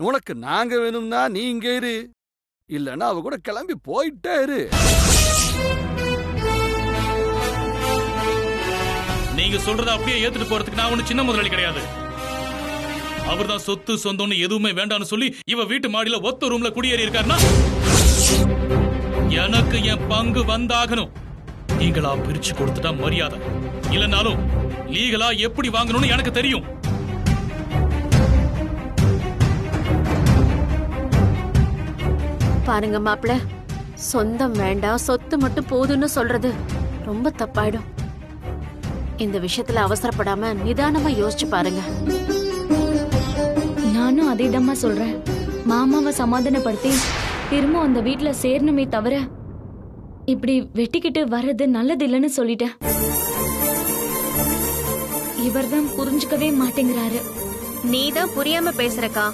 உனக்கு நாங்க வேணும்னா நீ இங்க இரு, இல்லன்னா அவ கூட கிளம்பி போயிட்டே இரு. நீங்க சொல்றத அப்படியே ஏத்துட்டு போறதுக்கு நான் ஒண்ணு சின்ன முதலாளி கிடையாது. அவர்தான் சொத்து சொந்தம்னு எதுவுமே வேண்டாம்னு சொல்லி இவ வீட்டு மாடியில ஒத்த ரூம்ல குடியேறி இருக்காருன்னா எனக்கு என் பங்கு வந்தாகணும். நீங்களா பிரிச்சு கொடுத்துட்டா மரியாதை, இல்லனாலும் லீகலா எப்படி வாங்கணும்னு எனக்கு தெரியும். பாருங்க மாப்பிள்ள, சொந்தம் வேண்டாம் சொத்து மட்டும் போதும்னு சொல்றது ரொம்ப தப்பாயிடும். இந்த விஷயத்துல அவசரப்படாம நிதானமா யோசிச்சு பாருங்க. நானும் அதேதாம்மா சொல்றேன். மாமாவை சமாதானப்படுத்தி திரும்ப அந்த வீட்டுல சேரணுமே தவிர இப்படி வெட்டிக்கிட்டு வர்றது நல்லது இல்லைன்னு சொல்லிட்டேன். இவர்தான் புரிஞ்சுக்கவே மாட்டேங்கிறாரு. நீதான் புரியாம பேசுறக்கா.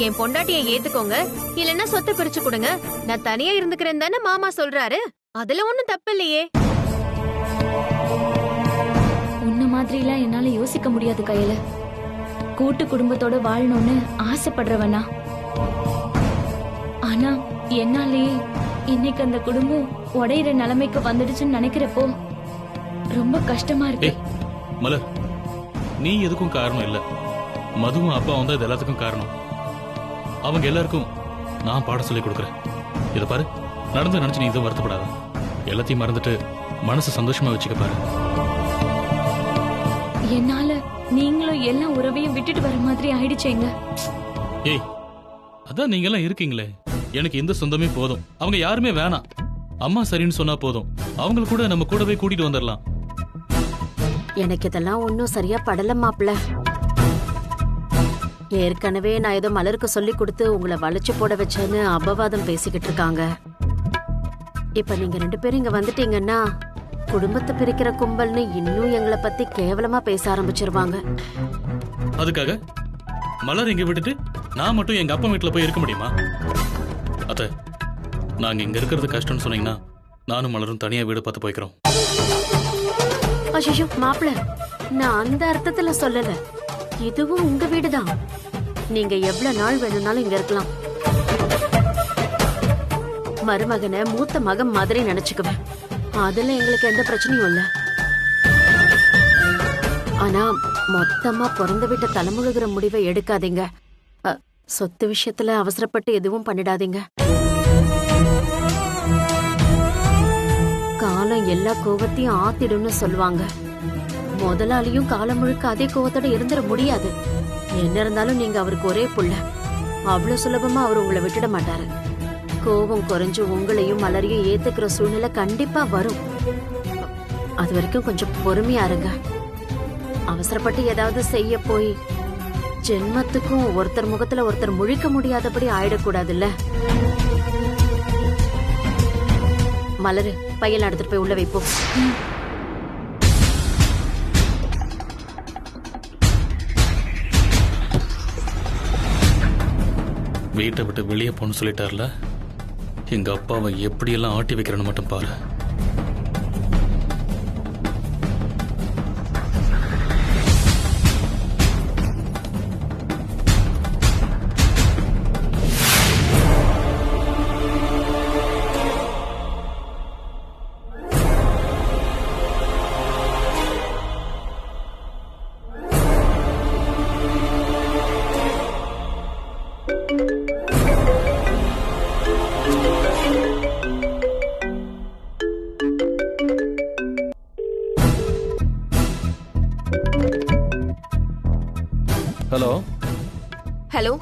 என் பொண்டாட்டியை ஏத்துக்கோங்க, இல்லன்னா சொத்தை பிரிச்சு கொடுங்க, நான் தனியா இருந்துக்கிறேன் தானே மாமா சொல்றாரு. அதுல ஒண்ணும் தப்பு இல்லையே. உன்ன மாதிரிலாம் என்னால யோசிக்க முடியாது கையில. கூட்டு குடும்பத்தோட வாழணும்னு ஆசைப்படுறவனா. ஆனா என்னாலேயே இன்னைக்கு அந்த குடும்பம் உடையிற நிலைமைக்கு வந்துடுச்சுன்னு நினைக்கிறப்போ ரொம்ப கஷ்டமா இருக்கு. மலர், நீ எதுக்கும் காரணம் இல்ல. மதுவும் அப்பா வந்து இது எல்லாத்துக்கும் காரணம். அவங்க எல்லாருக்கும் நான் பாடம் சொல்லி கொடுக்குறேன். இத பாரு, நடந்து நினைச்சு நீ இதுவும் வருத்தப்படாத. எல்லாத்தையும் மறந்துட்டு மனசு சந்தோஷமா வச்சுக்க பாரு. என்னால நீங்களும் எல்லா உறவையும் விட்டுட்டு வர மாதிரி ஆயிடுச்சேங்க. ஏய், அதான் நீங்க எல்லாம் இருக்கீங்களே, எனக்கு இந்த சொந்தமே போதும். அவங்க யாருமே வேணாம். அம்மா சரின்னு சொன்னா போதும். அவங்கள கூட நம்ம கூடவே கூட்டிட்டு வந்துடலாம். எனக்கு இதெல்லாம் ஒன்னும் சரியா படல மாப்பிள்ள. ஏற்கனவே நான் ஏதோ மலருக்கு சொல்லி கொடுத்து உங்களை வளைச்சு போட வச்சேன்னு அபவாதம் பேசிக்கிட்டு இருக்காங்க. இப்ப நீங்க 2 பேரும் இங்க வந்துட்டீங்கன்னா குடும்பத்தை பிரிக்கிற கும்பல்னு இன்னும் எங்களை பத்தி கேவலமா பேச ஆரம்பிச்சிருவாங்க. அதுக்காக மலர் இங்க விட்டுட்டு நான் மட்டும் எங்க அப்பா வீட்டுல போய் இருக்க முடியுமா? அத்த, நாங்க இங்க இருக்கிறது கஷ்டம்னு சொன்னீங்கன்னா நானும் மலரும் தனியா வீடு பார்த்து போய்க்கிறோம். அய்யோ மாப்பிள்ள, நான் அந்த அர்த்தத்துல சொல்லல. இதுவும் உங்க வீடுதான். நீங்க எவ்வளவு நாள் வேணும்னாலும் இங்க இருக்கலாம். மருமகனை மூத்த மகன் மாதிரி நினைச்சுக்குவேன். அதுல எங்களுக்கு எந்த பிரச்சனையும் இல்ல. ஆனா மொத்தமா பிறந்த வீட்டை தலைமுழுகிற முடிவை எடுக்காதீங்க. சொத்து விஷயத்துல அவசரப்பட்டு எதுவும் பண்ணிடாதீங்க. காலம் எல்லா கோவத்தையும் ஆத்திடும்னு சொல்லுவாங்க. முதலாளியும் காலம் முழுக்க அதே கோவத்தோட இருந்துட முடியாது. என்ன இருந்தாலும் நீங்க அவருக்கு ஒரே புள்ள. அவ்வளவு சுலபமா அவர் உங்களை விட்டுட மாட்டாரு. கோபம் குறைஞ்சு உங்களையும் மலரையும் ஏத்துக்கிற சூழ்நிலை கண்டிப்பா வரும். அது வரைக்கும் கொஞ்சம் பொறுமையா இருங்க. அவசரப்பட்டு ஏதாவது செய்ய போய் ஜென்மத்துக்கும் ஒருத்தர் முகத்துல ஒருத்தர் முழிக்க முடியாதபடி ஆயிடக்கூடாதுல்ல. மலரு, பையன் எடுத்துட்டு போய் உள்ள வைப்போம். வீட்டை விட்டு வெளியே போன்னு சொல்லிட்டார்ல, எங்க அப்பாவை எப்படியெல்லாம் ஆட்டி வைக்கிறேன்னு மட்டும் பாரு. ஹலோ ஹலோ,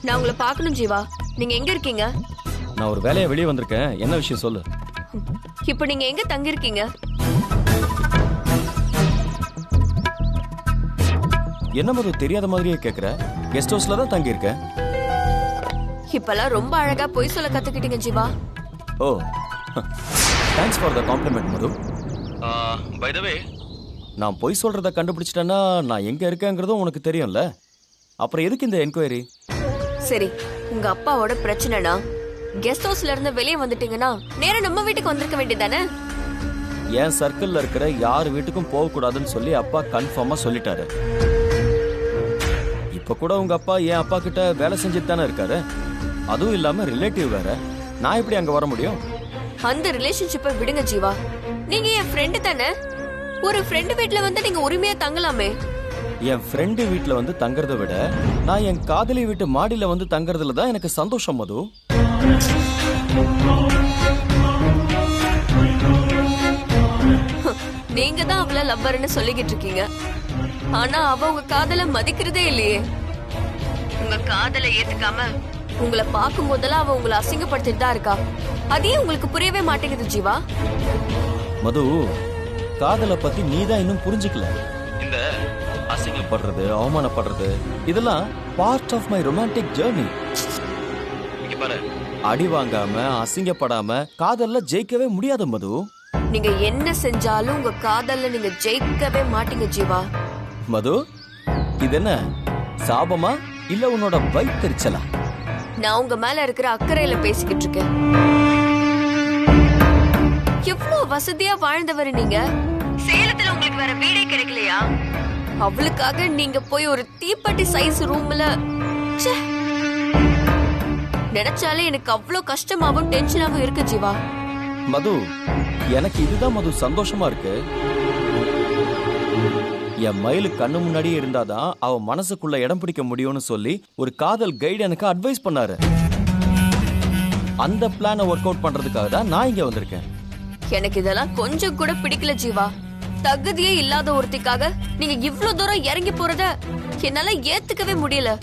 நான் உங்களை பார்க்கணும் ஜீவா. நீங்க எங்க இருக்கீங்க? நான் ஒரு வேலையா வெளியே வந்திருக்கேன். என்ன விஷயம் சொல்லு. இப்போ நீங்க எங்க தங்கி இருக்கீங்க? என்ன மது தெரியாத மாதிரியே கேக்குற? கெஸ்ட் ஹவுஸ்ல தான் தங்கி இருக்கேன். இப்பெல்லாம் ரொம்ப அழகா பொய் சொல்ல கத்துக்கிட்டீங்க Jeeva. Oh, thanks for the compliment Madhu. By the way, நான் பொய் சொல்றத கண்டுபிடிச்சிட்டேன்னா நான் எங்க இருக்கேங்கிறதும் உனக்கு தெரியும்ல. அப்புறம் எதுக்கு இந்த என்கொயரி? சரி, உங்க அப்பாவோட பிரச்சனைனா கெஸ்ட் ஹவுஸ்ல இருந்து வெளியே வந்துட்டீங்கன்னா நேரா நம்ம வீட்டுக்கு வந்திருக்க வேண்டியதானே? என் சர்க்கிள்ல இருக்கிற யார் வீட்டுக்கும் போக கூடாதுன்னு சொல்லி அப்பா கன்ஃபார்மா சொல்லிட்டாரு. இப்போ இப்ப கூட உங்க அப்பா என் அப்பா கிட்ட வேலை செஞ்சுட்டு தானே இருக்காரு. அதுவும் இல்லாம ரிலேட்டிவ் வேற. நான் எப்படி அங்க வர முடியும்? அந்த ரிலேஷன்ஷிப்பை விடுங்க ஜீவா. நீங்க என் ஃப்ரெண்டு தானே. ஒரு ஃப்ரெண்டு வீட்ல வந்து நீங்க உரிமையா தங்கலாமே. என் ஃப்ரெண்டு வீட்டுல வந்து தங்கறதை விட நான் என் காதலி வீட்டு மாடியில வந்து தங்கறதுல தான் எனக்கு சந்தோஷம் மது. நீங்க தான் அவள லவ்வர்னு சொல்லிக்கிட்டு இருக்கீங்க. ஆனா அவ உங்க காதல மதிக்கிறதே இல்லையே. உங்க காதல ஏத்துக்காம உங்களை பார்க்கும் போதெல்லாம் அவ உங்களை அசிங்கப்படுத்திட்டு தான் இருக்கா. அதே உங்களுக்கு புரியவே மாட்டேங்குது ஜீவா. மது, காதலை பத்தி நீதான் இன்னும் புரிஞ்சுக்கல. இந்த அசிங்கப்படுறது, அவமானப்படுறது இதெல்லாம் part of my romantic journey. அடி வாங்காம அசிங்கப்படாம காதல்ல ஜெயிக்கவே முடியாது மது. நீங்க என்ன செஞ்சாலும் உங்க காதல்ல நீங்க ஜெயிக்கவே மாட்டீங்க ஜீவா. மது, இது என்ன சாபமா இல்ல உன்னோட வைத்தறிச்சலா? நான் உங்க மேல இருக்கிற அக்கறையில பேசிக்கிட்டு இருக்கேன். எவ்வளவு வசதியா வாழ்ந்தவர் நீங்க. சேலத்துல உங்களுக்கு வேற வீடே கிடைக்கலையா? அவளுக்காக நீங்க போய் ஒரு தீப்பெட்டி சைஸ் ரூம்ல. நினைச்சாலே எனக்கு அவ்வளவு கஷ்டமாவும் டென்ஷனாவும் இருக்கு ஜீவா. மது, எனக்கு இதுதான் மது சந்தோஷமா இருக்கு. என் மயிலு கண்ணு முன்னாடியே இருந்தாதான் அவ மனசுக்குள்ள இடம் பிடிக்க முடியும்னு சொல்லி ஒரு காதல் கைடு எனக்கு அட்வைஸ் பண்ணாரு. அந்த பிளானை ஒர்க் அவுட் பண்றதுக்காக தான் நான் இங்க வந்திருக்கேன். எனக்கு இதெல்லாம் கொஞ்சம் கூட பிடிக்கல ஜீவா. தகுதியே இல்லாத ஒருத்திக்காக நீங்க இவ்வளவு தூரம் இறங்கி போறத என்னால ஏத்துக்கவே முடியல.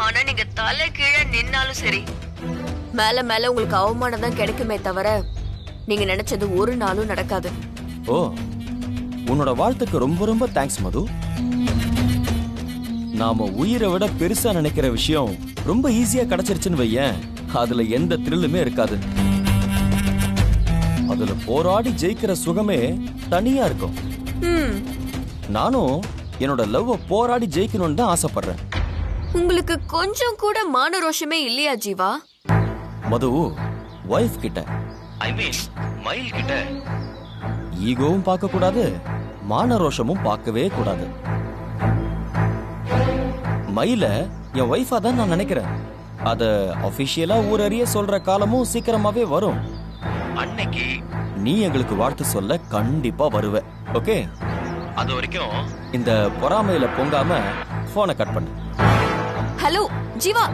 ஆனா நீங்க தலை கீழே நின்னாலும் சரி, மேல மேல உங்களுக்கு அவமானம் தான் கிடைக்குமே தவிர நீங்க நினைச்சது ஒரு நாளும் நடக்காது. ஓ, உன்னோட வாழ்த்துக்கு ரொம்ப ரொம்ப தேங்க்ஸ் மது. நாம உயிரை விட பெருசா நினைக்கிற விஷயம் ரொம்ப ஈஸியா கிடைச்சிருச்சுன்னு வையேன், அதுல எந்த த்ரில்லுமே இருக்காது. அதுல போராடி ஜெயிக்கிற சுகமே தனியா இருக்கும். நானும் என்னோட லவ் போராடி ஜெயிக்கணும்னு தான் ஆசைப்படுறேன். உங்களுக்கு கொஞ்சம் கூட மான ரோஷமே இல்லையா ஜீவா? மது, வைஃப் கிட்ட, ஐ மீன் மயில் கிட்ட ஈகோவும் பார்க்க கூடாது, மான ரோஷமும் பார்க்கவே கூடாது. மயில என் வைஃபா தான் நான் நினைக்கிறேன். அத அபிஷியலா ஊரறிய சொல்ற காலமும் சீக்கிரமாவே வரும். அன்னைக்கு நீ எங்களுக்கு வாழ்த்து சொல்ல கண்டிப்பா வருவ. ஓகே, அது வரைக்கும் இந்த பொறாமையில பொங்காம போனை கட் பண்ணு. ஹலோ ஜீவா.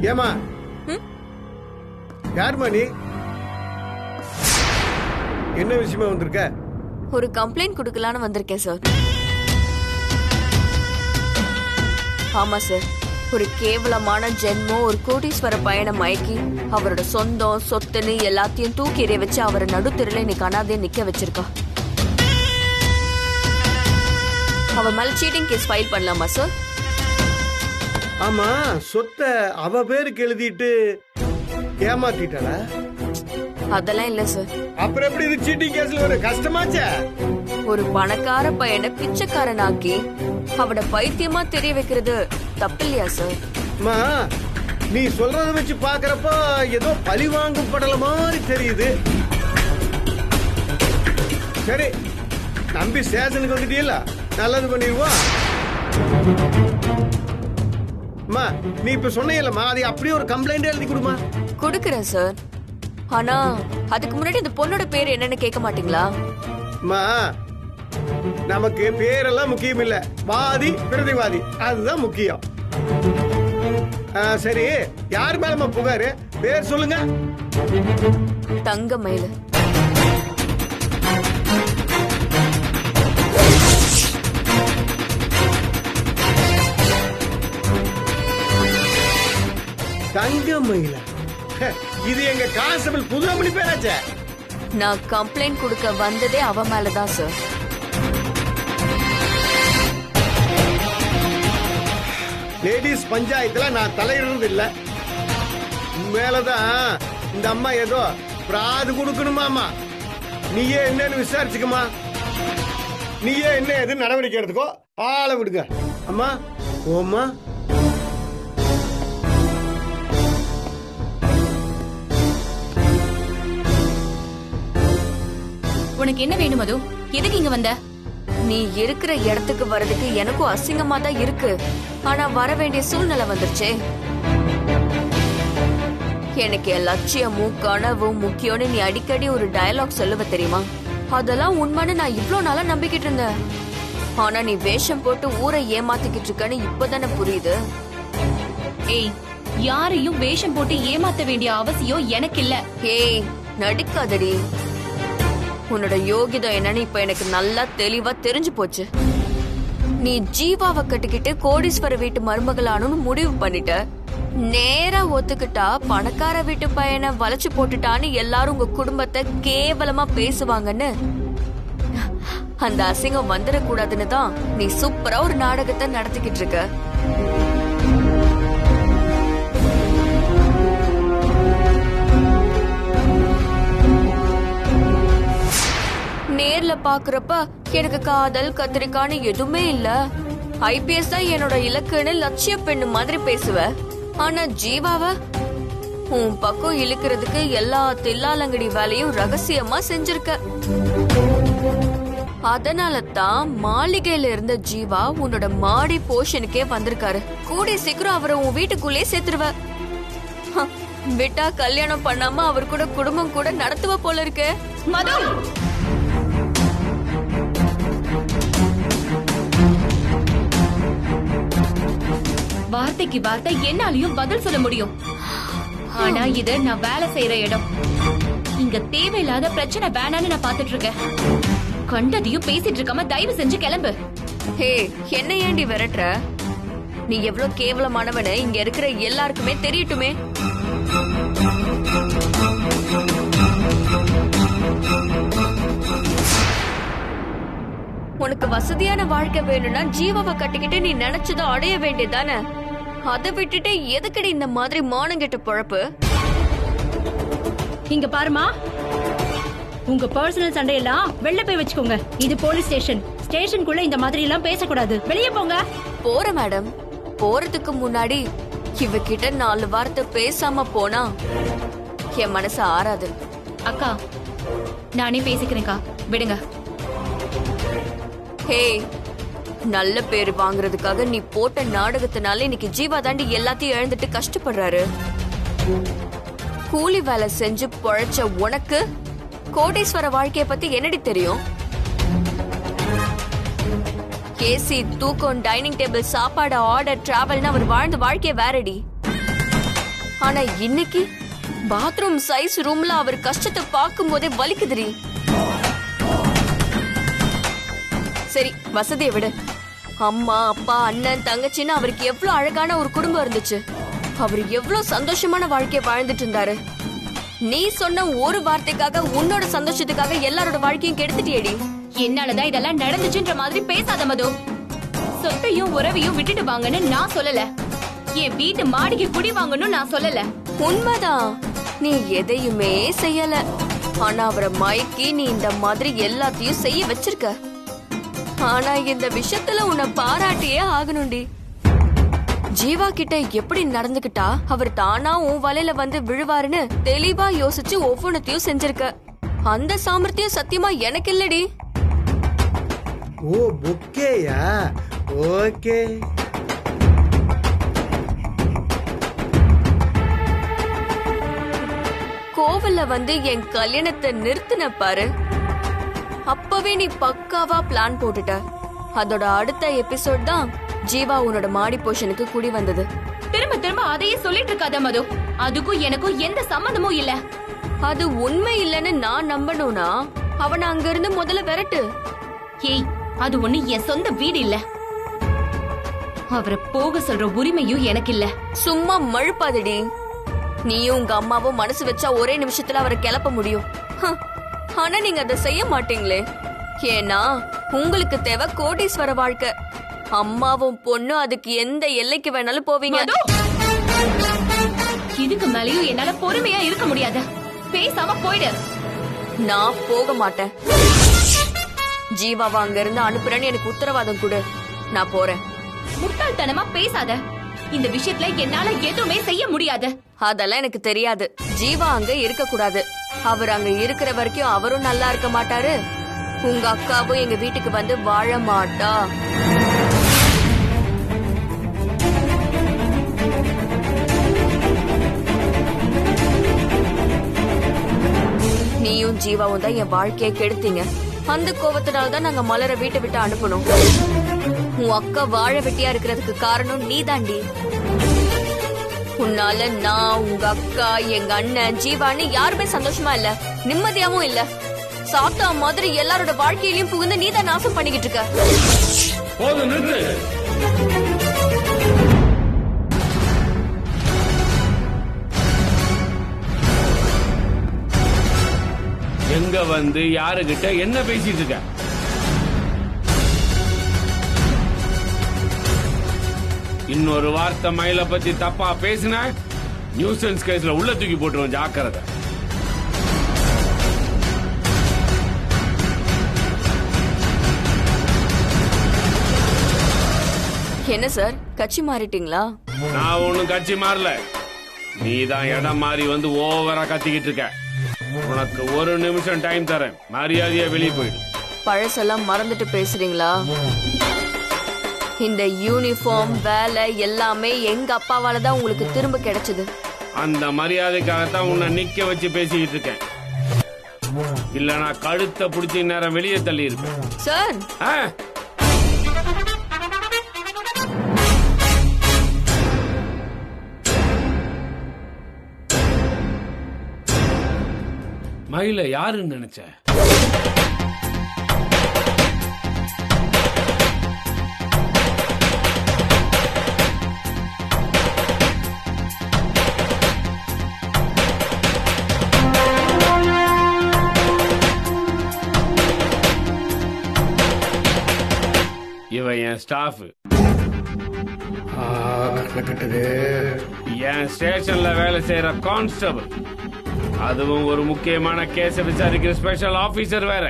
ஏமா, யாருமா நீ? என்ன விஷயமா வந்திருக்க? ஒரு கம்ப்ளைண்ட் கொடுக்கலான்னு வந்திருக்கேன் சார். ஆமா சார், ஒரு கேவலமான ஜென்மம் ஒரு கோடீஸ்வர பையனை மயக்கி அவரோட சொந்தம் சொத்துன்னு எல்லாத்தையும் தூக்கி எறிய வச்சு அவரை நடுத்தெருல இன்னைக்கு அனாதையை நிக்க வச்சிருக்கா. அவ மேல சீட்டிங் கேஸ் ஃபைல் பண்ணலாமா சார்? ஆமா, சொத்தை அவ பேருக்கு எழுதிட்டு ஏமாத்திட்டாளா? அதெல்லாம் இல்ல சார். அப்புறம் எப்படி இது சீட்டிங் கேஸ்ல ஒரு கஷ்டமாச்சே? ஒரு பணக்கார பையனை பிச்சைக்காரனாக்கி அவட பைத்தியமா தெரிய வைக்கிறது தப்பு இல்லையா சார்? அம்மா, நீ சொல்றத வச்சு பாக்குறப்ப ஏதோ பழி வாங்கும் படல மாதிரி தெரியுது. சரி, நம்பி ஸ்டேஷனுக்கு வந்துட்டீங்களா? நல்லது பண்ணிடுவோம். அம்மா, நீ இப்ப சொன்னீங்கல்லம்மா, அதை அப்படியே ஒரு கம்ப்ளைண்ட் எழுதி கொடுமா. கொடுக்கறேன் சார். ஆனா அதுக்கு முன்னாடி இந்த பொண்ணோட பேர் என்னன்னு கேட்க மாட்டீங்களா? அம்மா, நமக்கு பேரெல்லாம் முக்கியம் இல்ல, வாதி பிரதிவாதி அதுதான் முக்கியம். சரி, யார் மேலமா புகாரு? பேர் சொல்லுங்க. தங்க மயில. தங்கமயில, இது எங்க கான்ஸ்டபிள் புதுமணி பேராச்சே. நான் கம்ப்ளைண்ட் கொடுக்க வந்ததே அவ மேலதான் சார். லேடிஸ் பஞ்சாயத்துல நான் தலையிடுறது இல்ல. மேலதான் இந்த அம்மா ஏதோ பிராது கொடுக்கணுமாமா. நீயே என்னன்னு விசாரிச்சுக்கமா. நீயே என்ன எது நடவடிக்கை எடுத்துக்கோ. ஆளை விடுங்க. அம்மா ஓம்மா. உனக்கு என்ன வேணும் மது? எதுக்கு இங்க வந்த? நீ இருக்கிற இடத்துக்கு வர்றதுக்கு எனக்கும் அசிங்கமா தான் இருக்கு. ஆனா வர வேண்டிய சூழ்நிலை வந்துருச்சே. எனக்கு என் லட்சியமும் கனவும் முக்கியம்னு நீ அடிக்கடி ஒரு டயலாக் சொல்லுவ தெரியுமா? அதெல்லாம் உண்மைன்னு நான் இவ்ளோ நாளா நம்பிக்கிட்டு இருந்தேன். ஆனா நீ வேஷம் போட்டு ஊரை ஏமாத்திக்கிட்டு இருக்கன்னு இப்பதானே புரியுது. ஏய், யாரையும் வேஷம் போட்டு ஏமாத்த வேண்டிய அவசியம் எனக்கு இல்ல. ஏய், நடிக்காதடி. உன்னோட யோகிதம் என்னன்னு இப்ப எனக்கு நல்லா தெளிவா தெரிஞ்சு போச்சு. நீ ஜீவாவை கட்டிக்கிட்டு கோடீஸ்வர வீட்டு மருமகளானு முடிவு பண்ணிட்ட. நேரா ஒத்துக்கிட்டா பணக்கார வீட்டு பையனை வளைச்சு போட்டுட்டான்னு எல்லாரும் உங்க குடும்பத்தை கேவலமா பேசுவாங்கன்னு அந்த அசிங்கம் வந்துடக்கூடாதுன்னு தான் நீ சூப்பரா ஒரு நாடகத்தை நடத்திக்கிட்டு இருக்க. நேர்ல பாக்குறப்ப எனக்கு காதல் கத்திரிக்கான்னு எதுவுமே இல்ல. IPS தான் என்னோட இலக்குன்னு லட்சிய பெண்ணு மாதிரி பேசுவ. ஆனா ஜீவாவ உன் பக்கம் இழுக்கிறதுக்கு எல்லா தில்லாலங்கடி வேலையும் ரகசியமா செஞ்சிருக்க. அதனால தான் மாளிகையில இருந்த ஜீவா உன்னோட மாடி போர்ஷனுக்கே வந்திருக்காரு. கூடிய சீக்கிரம் அவரை உன் வீட்டுக்குள்ளே சேர்த்துருவ. விட்டா கல்யாணம் பண்ணாம அவர் கூட குடும்பம் கூட நடத்துவ போல இருக்கு. மது, வார்த்தைக்கு வார்த்தை என்னாலையும் பதில் சொல்ல முடியும். ஆனா இது நான் வேலை செய்யற இடம். இங்க தேவையில்லாத பிரச்சனை வேணான்னு நான் பாத்துட்டு இருக்கேன். கண்டதையும் பேசிட்டு இருக்காம தயவு செஞ்சு கிளம்பு. ஹே, என்ன ஏண்டி விரட்டுற? நீ எவ்வளவு கேவலமானவனு இங்க இருக்கிற எல்லாருக்குமே தெரியட்டுமே. உனக்கு வசதியான வாழ்க்கை வேணும்னா ஜீவாவை கட்டிக்கிட்டு நீ நினைச்சதை அடைய வேண்டியதானே. அதை விட்டுட்டு எதுக்கடி இந்த மாதிரி மானங்கெட்ட பொழப்பு? இங்க பாருமா, உங்க பர்சனல் சண்டையெல்லாம் வெளில போய் வச்சுக்கோங்க. இது போலீஸ் ஸ்டேஷன். ஸ்டேஷனுக்குள்ள இந்த மாதிரி எல்லாம் பேசக்கூடாது. வெளியே போங்க. போற மேடம். போறதுக்கு முன்னாடி இவகிட்ட 4 வார்த்தை பேசாம போனா என் மனசு ஆறாது. அக்கா, நானே பேசிக்கிறேன்க்கா, விடுங்க. ஹே, நல்ல பேரு வாங்குறதுக்காக நீ போட்ட நாடகத்தினால இன்னைக்கு ஜீவா தாண்டி எல்லாத்தையும் இழந்துட்டு கஷ்டப்படுறாரு. கூலி வேலை செஞ்சு பொழைச்ச உனக்கு கோடீஸ்வர வாழ்க்கைய பத்தி என்னடி தெரியும்? ஏசி, தூக்கம், டைனிங் டேபிள், சாப்பாடு, ஆர்டர், டிராவல்னு அவர் வாழ்ந்த வாழ்க்கைய வேறடி. ஆனா இன்னைக்கு பாத்ரூம் சைஸ் ரூம்ல அவர் கஷ்டத்தை பார்க்கும் போதே வலிக்குதுடி. சரி, வசதியை விடு. அம்மா, அப்பா, அண்ணன், தங்கச்சின்னு அவருக்கு எவ்வளவு அழகான ஒரு குடும்பம் இருந்துச்சு. அவர் எவ்வளவு சந்தோஷமான வாழ்க்கைய வாழ்ந்துட்டு இருந்தாரு. நீ சொன்ன ஒரு வார்த்தைக்காக உன்னோட சந்தோஷத்துக்காக எல்லாரோட வாழ்க்கையும் கெடுத்துட்டியேடி. என்னாலதான் இதெல்லாம் நடந்துச்சுன்ற மாதிரி பேசாத மது. சொத்தையும் உறவையும் விட்டுட்டு வாங்கன்னு நான் சொல்லல. என் வீட்டு மாடிக்கு குடி வாங்கணும் நான் சொல்லல. உண்மைதான், நீ எதையுமே செய்யல. ஆனா அவரை மயக்கி நீ இந்த மாதிரி எல்லாத்தையும் செய்ய வச்சிருக்க. ஆனா இந்த விஷயத்துல உன்னை பாராட்டியே ஆகணும்டி. ஜீவா கிட்ட எப்படி நடந்துகிட்டா அவர் தானா உன் வலையில வந்து விழுவாருன்னு தெளிவா யோசிச்சு ஒவ்வொன்னத்தையும் செஞ்சிருக்க. அந்த சாமர்த்தியம் சத்தியமா எனக்கு இல்லடி. ஓ, பொக்கேயா? ஓகே. கோவில்ல வந்து என் கல்யாணத்தை நிறுத்தின பாரு. அப்பவே நீ பக்காவா பிளான் போட்டுட்ட. அதோட அடுத்த எபிசோட் தான் ஜீவா உன்னோட மாடி போர்ஷனுக்கு குடி வந்தது. திரும்ப திரும்ப அதையே சொல்லிட்டு இருக்காத மது. அதுக்கும் எனக்கும் எந்த சம்பந்தமும் இல்ல. அது உண்மை இல்லைன்னு நான் நம்பணும்னா அவனை அங்க இருந்து முதல்ல விரட்டு. ஏய், அது ஒண்ணு என் சொந்த வீடு இல்ல. அவரை போக சொல்ற உரிமையும் எனக்கு இல்ல. சும்மா மழுப்பாதடி. நீயும் உங்க அம்மாவும் மனசு வச்சா ஒரே நிமிஷத்துல அவரை கிளப்ப முடியும். ஆனா நீங்க அதை செய்ய மாட்டீங்களே. ஏன்னா உங்களுக்கு தேவை கோடீஸ்வர வாழ்க்கை. அம்மாவும் பொண்ணும் அதுக்கு எந்த எல்லைக்கு வேணாலும் போவீங்க. இதுக்கு மேலேயும் என்னால பொறுமையா இருக்க முடியாது. பேசாம போயிடு. நான் போக மாட்டேன். ஜீவாவை அங்க இருந்து அனுப்புறேன்னு எனக்கு உத்தரவாதம் கொடு, நான் போறேன். முட்டாள்தனமா பேசாத. இந்த விஷயத்துல என்னால எதுவுமே செய்ய முடியாது. அதெல்லாம் எனக்கு தெரியாது. ஜீவா அங்க இருக்க கூடாது. அவர் அங்க இருக்கிற வரைக்கும் அவரும் நல்லா இருக்க மாட்டாரு, உங்க அக்காவும் எங்க வீட்டுக்கு வந்து வாழ மாட்டா. நீயும் ஜீவாவும் தான் என் வாழ்க்கையை கெடுத்தீங்க. அந்த கோபத்தினால்தான் நாங்க மலர வீட்டை விட்டு அனுப்பணும். உன் அக்கா வாழ வெட்டியா இருக்கிறதுக்கு காரணம் நீதாண்டி. உன்னால நான், உங்க அக்கா, எங்க அண்ணன், ஜீவான்னு யாருமே சந்தோஷமா இல்ல, நிம்மதியாவும் இல்ல. சாத்தா மாதிரி எல்லாரோட வாழ்க்கையிலயும் புகுந்து நீதான் நாசம் பண்ணிக்கிட்டு இருக்க. போதும், நிறுத்து. எங்க வந்து யாருகிட்ட என்ன பேசிட்டு இருக்க? இன்னொரு வார்த்தை மயில பத்தி தப்பா பேசின நியூசன்ஸ் கேஸ்ல உள்ள தூக்கி போட்டுருவோம், ஜாக்கிரதை. என்ன சார், கட்சி மாறிட்டீங்களா? நான் ஒண்ணும் கட்சி மாறல, நீதான் இடம் மாறி வந்து ஓவரா கத்திக்கிட்டு இருக்க. உனக்கு ஒரு நிமிஷம் டைம் தரேன், மரியாதையா வெளியே போயிடு. பழசெல்லாம் மறந்துட்டு பேசுறீங்களா? இந்த யூனிஃபார்ம் வேலை எல்லாமே எங்க அப்பாவால தான் உங்களுக்கு திரும்ப கிடைச்சது. அந்த மரியாதைக்காகத்தான் உன்னை நிக்க வச்சு பேசிக்கிட்டு இருக்கேன். இல்ல நான் கழுத்தை பிடிச்சி நேரம் வெளியே தள்ளி இருப்பேன். சார், மயில யாருன்னு நினைச்ச? இவன் என் ஸ்டாஃப். என் ஸ்டேஷன்ல வேலை செய்யற கான்ஸ்டபிள், அதுவும் ஒரு முக்கியமான கேஸ விசாரிக்கிற ஸ்பெஷல் ஆபீசர் வேற.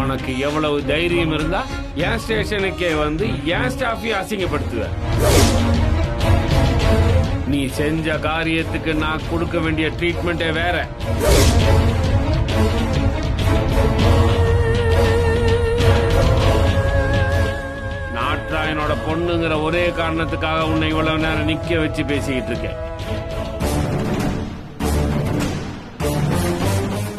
உனக்கு எவ்வளவு தைரியம் இருந்தா என் ஸ்டேஷனுக்கே வந்து என் ஸ்டாஃபையும் அசிங்கப்படுத்துவ? நீ செஞ்ச காரியத்துக்கு நான் கொடுக்க வேண்டிய ட்ரீட்மெண்டே வேற. என்னோட பொண்ணுங்கிற ஒரே காரணத்துக்காக உன்னை இவ்வளவு நேரம் நிக்க வச்சு பேசிக்கிட்டு இருக்கேன்.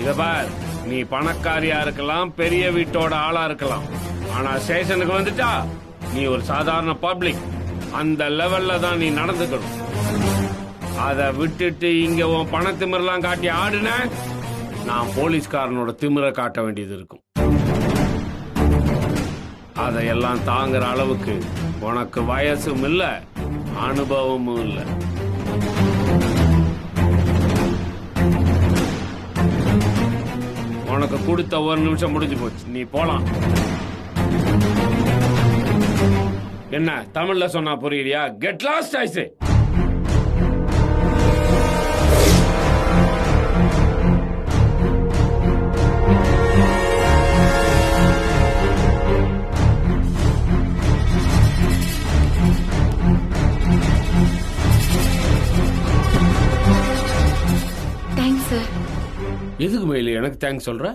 இத பார், நீ பணக்காரியா இருக்கலாம், பெரிய வீட்டோட ஆளா இருக்கலாம், ஆனா ஸ்டேஷனுக்கு வந்துட்டா நீ ஒரு சாதாரண பப்ளிக். அந்த லெவல்ல தான் நீ நடந்துக்கணும். அத விட்டுட்டு இங்க உன் பண திமிரெல்லாம் காட்டி ஆடுன, நான் போலீஸ்காரனோட திமிரை காட்ட வேண்டியது இருக்கும். அதையெல்லாம் தாங்குற அளவுக்கு உனக்கு வயசும் இல்ல, அனுபவமும் இல்ல. உனக்கு கொடுத்த ஒரு நிமிஷம் முடிஞ்சு போச்சு, நீ போலாம். என்ன தமிழ்ல சொன்னா புரியலையா? Get lost I. எதுக்கு மயில எனக்கு தேங்க்ஸ் சொல்ற?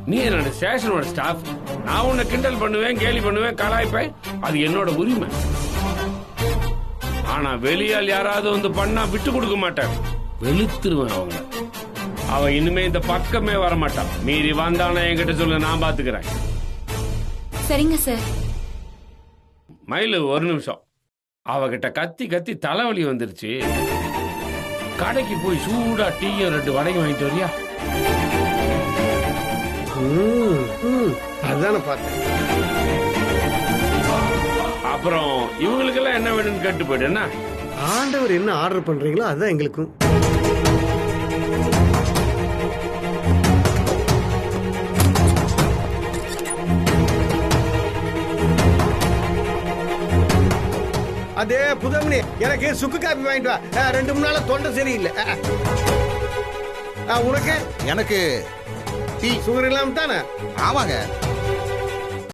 நீ என்னோட ஸ்டேஷனோட ஸ்டாஃப். நான் உன்னை கிண்டல் பண்ணுவேன், கேலி பண்ணுவேன், கலாய்ப்பேன், அது என்னோட உரிமை. ஆனா வெளியால் யாராவது வந்து பண்ணா விட்டு கொடுக்க மாட்டேன், வெளுத்துருவேன் அவங்க. அவ இனிமே இந்த பக்கமே வர மாட்டான். மீறி வந்தானா என்கிட்ட சொல்ல, நான் பாத்துக்கிறேன். சரிங்க சார். மயிலு ஒரு நிமிஷம். அவகிட்ட கத்தி கத்தி தலைவலி வந்துருச்சு. கடைக்கு போய் சூடா டீயும் 2 வடையும் வாங்கிட்டு வரியா? அதான பார்த்தேன். அப்புறம் இவங்களுக்கெல்லாம் என்ன வேணும்னு கேட்டு போயிடு. என்ன ஆண்டவர் என்ன ஆர்டர் பண்றீங்களோ அதுதான் எங்களுக்கும். அதே புதமணி எனக்கு சுக்கு காப்பி வாங்கிட்டு வா. 2 நாளா தொண்டை சரியில்லை. உனக்கு எனக்கு டீ. சுகர் இல்லாம தானே? ஆமாங்க.